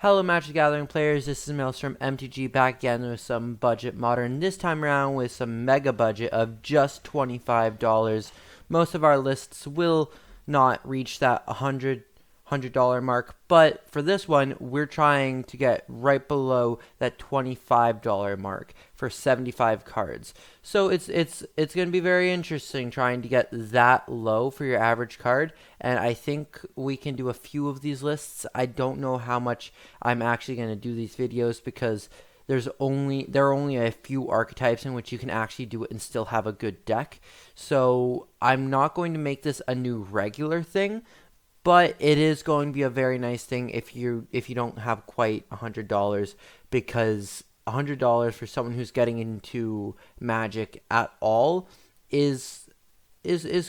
Hello Magic the Gathering players, this is Mills from MTG back again with some budget modern, this time around with some mega budget of just $25. Most of our lists will not reach that $100 mark, but for this one we're trying to get right below that $25 mark for 75 cards. So it's going to be very interesting trying to get that low for your average card, and I think we can do a few of these lists. I don't know how much I'm actually going to do these videos because there are only a few archetypes in which you can actually do it and still have a good deck. So I'm not going to make this a new regular thing, but it is going to be a very nice thing if you don't have quite $100, because $100 for someone who's getting into Magic at all is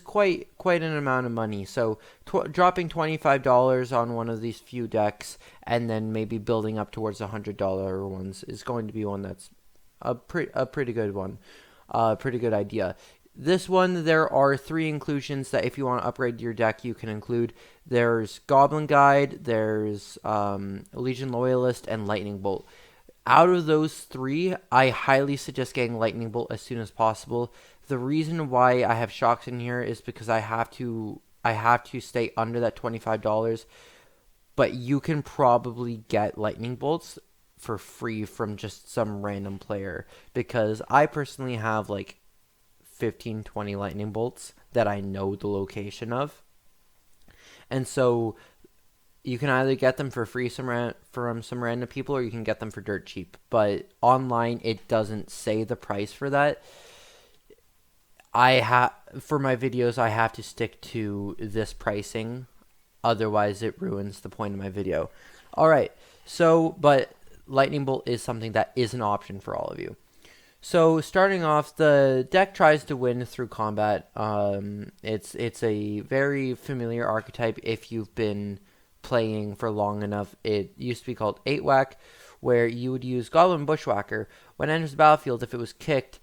quite an amount of money. So dropping $25 on one of these few decks and then maybe building up towards $100 ones is going to be one that's a pretty good one, pretty good idea. This one, there are 3 inclusions that if you want to upgrade your deck, you can include. There's Goblin Guide, there's Legion Loyalist, and Lightning Bolt. Out of those 3, I highly suggest getting Lightning Bolt as soon as possible. The reason why I have shocks in here is because I have to stay under that $25, but you can probably get Lightning Bolts for free from just some random player, because I personally have like 15-20 lightning bolts that I know the location of, and so you can either get them for free from some random people, or you can get them for dirt cheap. But online it doesn't say the price for that. For my videos I have to stick to this pricing, otherwise it ruins the point of my video. Alright, so but lightning bolt is something that is an option for all of you. So starting off, the deck tries to win through combat. It's a very familiar archetype if you've been playing for long enough. It used to be called 8-Whack, where you would use Goblin Bushwhacker. When it enters the battlefield, if it was kicked,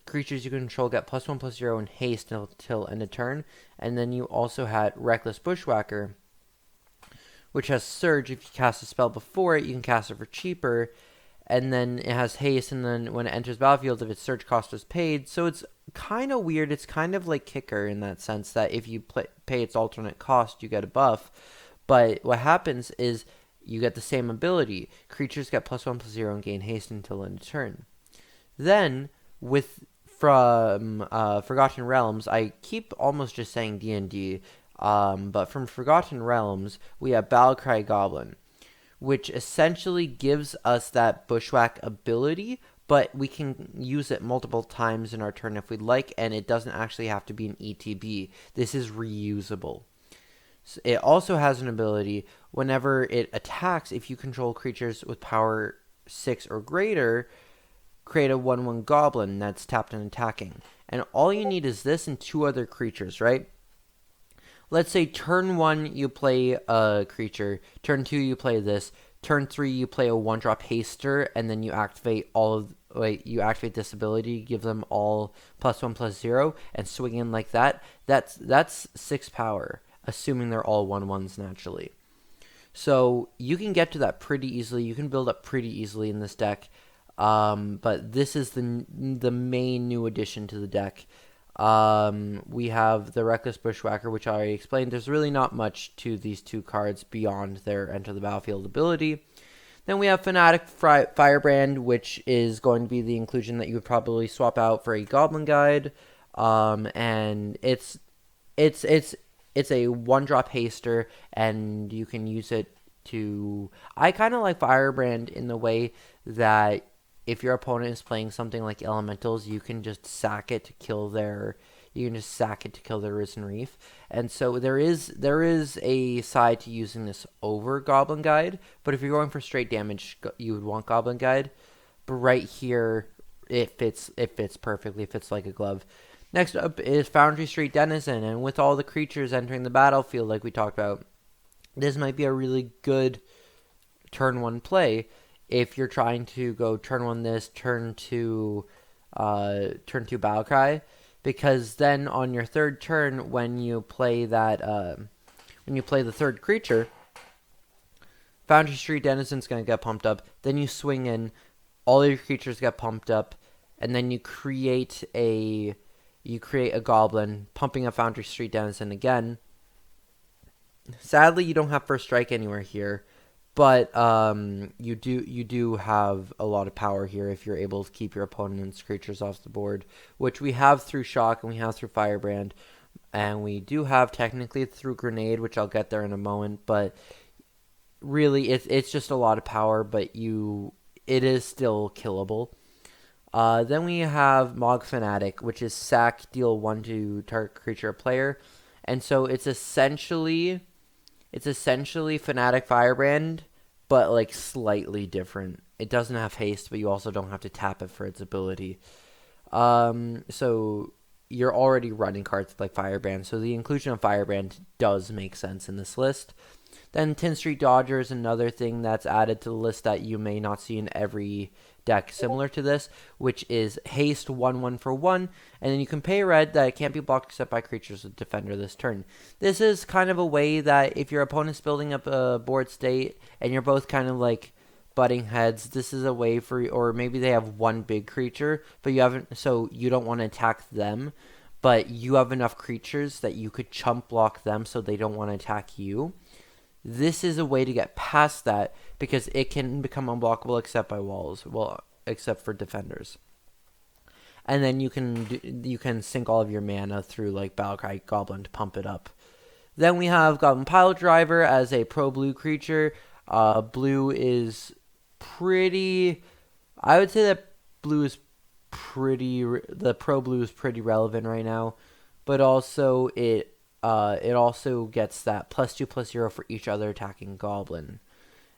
creatures you control get +1/+0 in haste until end of turn. And then you also had Reckless Bushwhacker, which has Surge. If you cast a spell before it, you can cast it for cheaper. And then it has haste, and then when it enters battlefield, if its search cost was paid. So it's kind of weird. It's kind of like Kicker in that sense, that if you pay its alternate cost, you get a buff. But what happens is you get the same ability. Creatures get +1/+0 and gain haste until end of turn. Then, from Forgotten Realms, I keep almost just saying D&D, but from Forgotten Realms, we have Battlecry Goblin, which essentially gives us that Bushwhack ability, but we can use it multiple times in our turn if we'd like, and it doesn't actually have to be an ETB. This is reusable. So it also has an ability, whenever it attacks, if you control creatures with power 6 or greater, create a 1/1 goblin that's tapped and attacking. And all you need is this and 2 other creatures, right? Let's say turn 1 you play a creature, turn 2 you play this, turn 3 you play a 1-drop haster, and then you activate this ability, give them all +1/+0, and swing in like that. That's 6 power, assuming they're all 1/1s naturally. So you can get to that pretty easily. You can build up pretty easily in this deck, but this is the main new addition to the deck. We have the Reckless Bushwhacker, which I already explained. There's really not much to these 2 cards beyond their enter the battlefield ability. Then we have Fnatic Firebrand, which is going to be the inclusion that you would probably swap out for a Goblin Guide. And it's a 1-drop haster, and you can use it to... I kind of like Firebrand in the way that if your opponent is playing something like Elementals, you can just sack it to kill their Risen Reef. And so there is a side to using this over Goblin Guide, but if you're going for straight damage, you would want Goblin Guide. But right here, it fits perfectly, it fits like a glove. Next up is Foundry Denizen, and with all the creatures entering the battlefield like we talked about, this might be a really good turn 1 play. If you're trying to go turn 1 this, turn 2 Battlecry, because then on your 3rd turn, when you play the 3rd creature, Foundry Street Denizen's going to get pumped up. Then you swing in, all your creatures get pumped up, and then you create a goblin, pumping up Foundry Street Denizen again. Sadly, you don't have first strike anywhere here, but you do have a lot of power here if you're able to keep your opponent's creatures off the board, which we have through Shock and we have through Firebrand, and we do have technically through Grenade, which I'll get there in a moment. But really, it's just a lot of power, but it is still killable. Then we have Mog Fnatic, which is sack, deal 1 to target creature or player, and so it's essentially Fnatic Firebrand, but like slightly different. It doesn't have haste, but you also don't have to tap it for its ability. So you're already running cards like Firebrand, so the inclusion of Firebrand does make sense in this list. Then Tin Street Dodger is another thing that's added to the list that you may not see in every deck similar to this, which is haste 1/1 for 1, and then you can pay red that it can't be blocked except by creatures with defender this turn. This is kind of a way that if your opponent's building up a board state and you're both kind of like butting heads, this is a way for, or maybe they have one big creature, but you haven't, so you don't want to attack them, but you have enough creatures that you could chump block them so they don't want to attack you. This is a way to get past that because it can become unblockable except by walls, well, except for defenders. And then you can sink all of your mana through like Battlecry Goblin to pump it up. Then we have Goblin Piledriver as a pro blue creature. Blue is pretty, I would say that blue is pretty, the pro blue is pretty relevant right now, but also it also gets that +2/+0 for each other attacking goblin.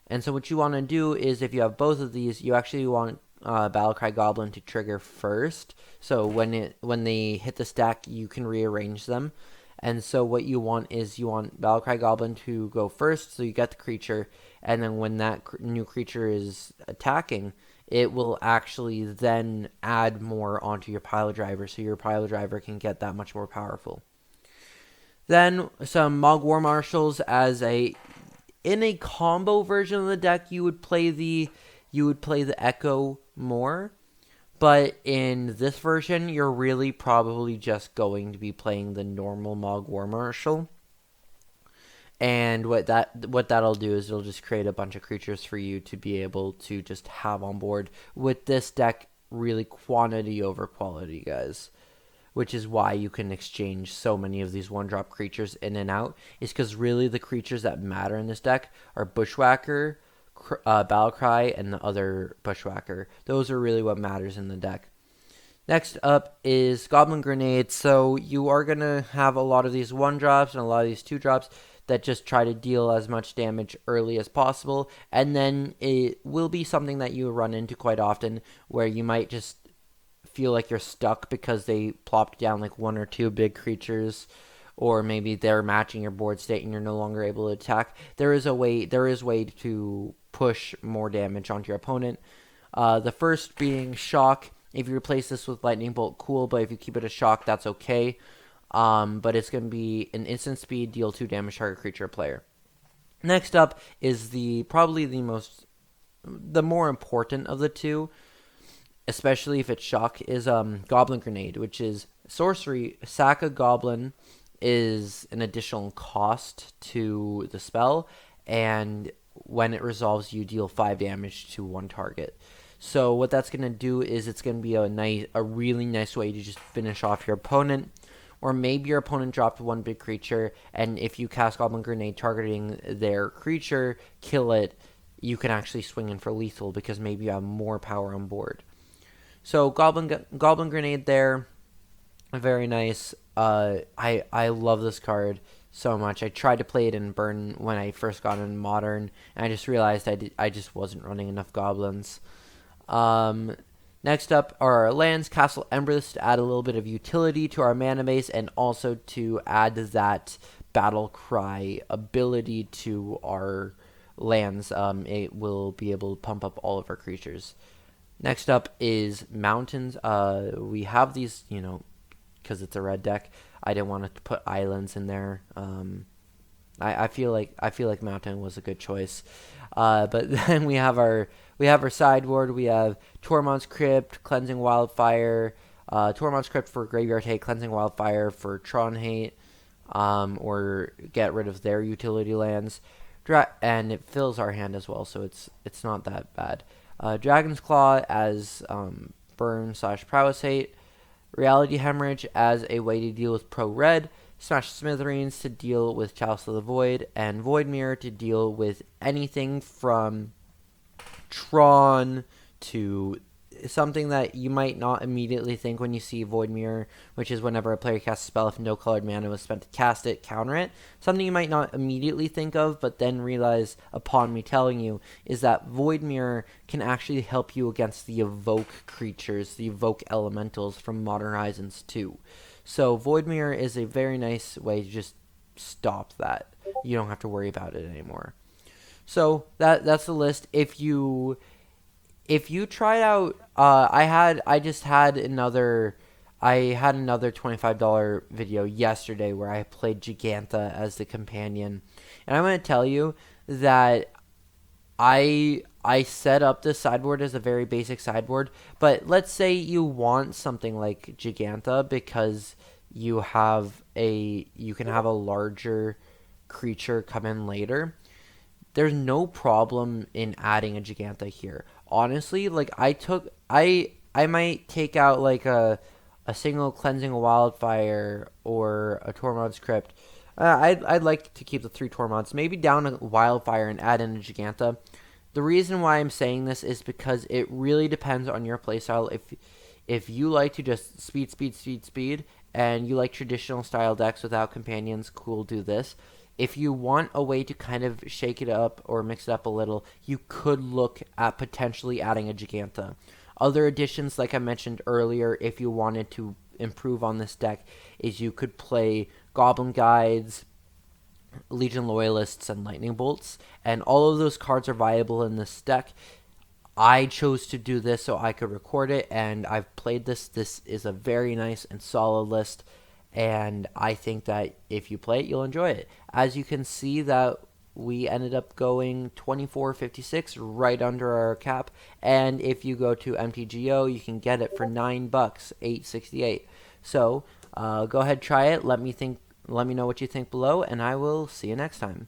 And so what you want to do is, if you have both of these, you actually want Battlecry Goblin to trigger first. So when they hit the stack, you can rearrange them. And so what you want is you want Battlecry Goblin to go first, so you get the creature, and then when that new creature is attacking, it will actually then add more onto your Piledriver, so your Piledriver can get that much more powerful. Then some Mog War Marshals as in a combo version of the deck, you would play the Echo more, but in this version, you're really probably just going to be playing the normal Mog War Marshal. And what that'll do is it'll just create a bunch of creatures for you to be able to just have on board. With this deck, really quantity over quality, guys. Which is why you can exchange so many of these one-drop creatures in and out, is because really the creatures that matter in this deck are Bushwhacker, Battlecry, and the other Bushwhacker. Those are really what matters in the deck. Next up is Goblin Grenade. So you are going to have a lot of these one-drops and a lot of these two-drops that just try to deal as much damage early as possible, and then it will be something that you run into quite often where you might just feel like you're stuck because they plopped down like one or two big creatures, or maybe they're matching your board state and you're no longer able to attack. There is way to push more damage onto your opponent. The first being Shock. If you replace this with Lightning Bolt, cool, but if you keep it a Shock, that's okay. But it's going to be an instant speed, deal 2 damage to target creature or player. Next up is probably the more important of the two, especially if it's Shock, is Goblin Grenade, which is sorcery. Sack a Goblin is an additional cost to the spell, and when it resolves, you deal 5 damage to one target. So what that's going to do is it's going to be a really nice way to just finish off your opponent. Or maybe your opponent dropped one big creature, and if you cast Goblin Grenade targeting their creature, kill it, you can actually swing in for lethal because maybe you have more power on board. So Goblin Grenade there, very nice. I love this card so much. I tried to play it in Burn when I first got in Modern, and I just realized I just wasn't running enough goblins. Next up are our lands, Castle Embers, to add a little bit of utility to our mana base, and also to add that Battlecry ability to our lands. It will be able to pump up all of our creatures. Next up is Mountains. We have these, because it's a red deck. I didn't want to put islands in there. I feel like Mountain was a good choice. But then we have our sideboard. We have Tormod's Crypt, Cleansing Wildfire, Tormod's Crypt for Graveyard Hate, Cleansing Wildfire for Tron Hate, or get rid of their utility lands. And it fills our hand as well, so it's not that bad. Dragon's Claw as burn/prowess hate. Reality Hemorrhage as a way to deal with pro red. Smash Smithereens to deal with Chalice of the Void, and Void Mirror to deal with anything from Tron to something that you might not immediately think when you see Void Mirror, which is whenever a player casts a spell, if no colored mana was spent to cast it, counter it. Something you might not immediately think of, but then realize upon me telling you, is that Void Mirror can actually help you against the Evoke creatures, the Evoke elementals from Modern Horizons 2. So Void Mirror is a very nice way to just stop that. You don't have to worry about it anymore. So that's the list. If you tried out, I had another $25 video yesterday where I played Giganta as the companion, and I'm going to tell you that I set up this sideboard as a very basic sideboard, but let's say you want something like Giganta because you can have a larger creature come in later. There's no problem in adding a Giganta here. Honestly, like I might take out like a single Cleansing Wildfire or a Tormod's Crypt. I'd like to keep the 3 Tormods, maybe down a Wildfire and add in a Giganta. The reason why I'm saying this is because it really depends on your playstyle. If you like to just speed, and you like traditional style decks without companions, cool, do this. If you want a way to kind of shake it up or mix it up a little, you could look at potentially adding a Giganta. Other additions, like I mentioned earlier, if you wanted to improve on this deck, is you could play Goblin Guides, Legion Loyalists, and Lightning Bolts, and all of those cards are viable in this deck. I chose to do this so I could record it, and I've played this. This is a very nice and solid list, and I think that if you play it, you'll enjoy it. As you can see, that we ended up going 24.56, right under our cap, and if you go to MTGO, you can get it for $9, $8.68. So go ahead, try it. Let me know what you think below, and I will see you next time.